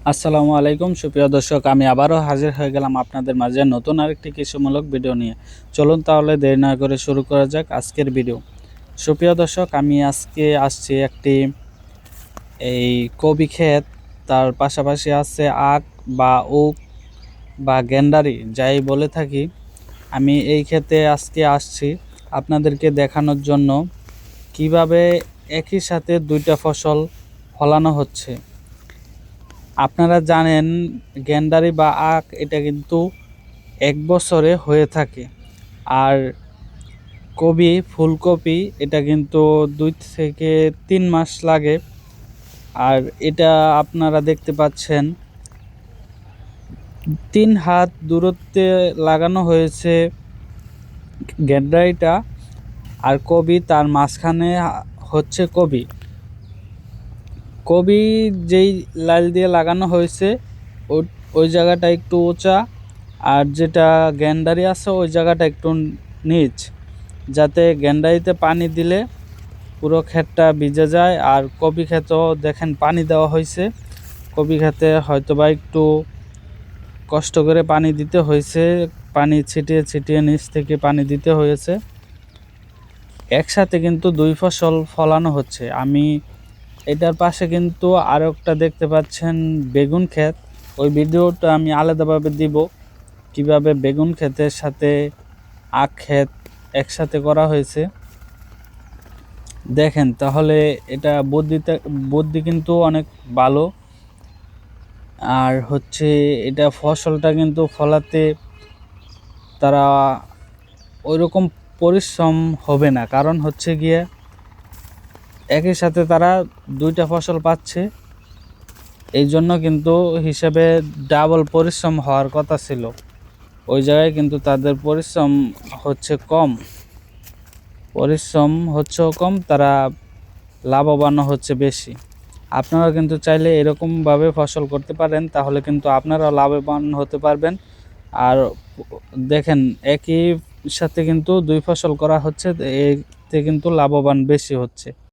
আসসালামু আলাইকুম সুপ্রিয় দর্শক, আমি আবারও হাজির হয়ে গেলাম আপনাদের মাঝে নতুন আরেকটি কৃষিমূলক ভিডিও নিয়ে। চলুন তাহলে দেরি না করে শুরু করা যাক আজকের ভিডিও। সুপ্রিয় দর্শক, আমি আজকে আসছি একটি কবি ক্ষেত, তার পাশাপাশি আছে আখ বা ওক বা গেন্ডারি যাই বলে থাকি। আমি এই ক্ষেতে আজকে আসছি আপনাদেরকে দেখানোর জন্য কিভাবে একই সাথে দুইটা ফসল ফলানো হচ্ছে। আপনারা জানেন গেন্ডারি বা আখ এটা কিন্তু এক বছরে হয়ে থাকে, আর ফুলকপি এটা কিন্তু 2 থেকে 3 মাস লাগে। আর এটা আপনারা দেখতে পাচ্ছেন 3 হাত দূরত্বে লাগানো হয়েছে গেন্ডারিটা, আর কবি তার মাঝখানে হচ্ছে কবি কবি যেই লাইল দিয়ে লাগানো হয়েছে ওই জায়গাটা একটু উঁচা, আর যেটা গ্যান্ডারি আছে ওই জায়গাটা একটু নিচ, যাতে গ্যান্ডারিতে পানি দিলে পুরো ক্ষেতটা ভিজে যায়। আর কবি ক্ষেতেও দেখেন পানি দেওয়া হয়েছে, কবি ক্ষেতে হয়তোবা একটু কষ্ট করে পানি দিতে হয়েছে, পানি ছিটিয়ে ছিটিয়ে নিচ থেকে পানি দিতে হয়েছে। একসাথে কিন্তু 2 ফসল ফলানো হচ্ছে। আমি এটার পাশে কিন্তু আরও একটা দেখতে পাচ্ছেন বেগুন ক্ষেত, ওই ভিডিওটা আমি আলাদাভাবে দিব কিভাবে বেগুন ক্ষেতের সাথে আখ ক্ষেত একসাথে করা হয়েছে। দেখেন তাহলে এটা বুদ্ধি কিন্তু অনেক ভালো। আর হচ্ছে এটা ফসলটা কিন্তু ফলাতে তারা ওইরকম পরিশ্রম হবে না, কারণ হচ্ছে গিয়ে একই সাথে তারা 2টা ফসল পাচ্ছে। এই জন্য কিন্তু হিসেবে ডাবল পরিশ্রম হওয়ার কথা ছিল, ওই জায়গায় কিন্তু তাদের পরিশ্রম হচ্ছে কম, তারা লাভবানও হচ্ছে বেশি। আপনারা কিন্তু চাইলে এরকমভাবে ফসল করতে পারেন, তাহলে কিন্তু আপনারাও লাভবান হতে পারবেন। আর দেখেন একই সাথে কিন্তু 2 ফসল করা হচ্ছে, এতে কিন্তু লাভবান বেশি হচ্ছে।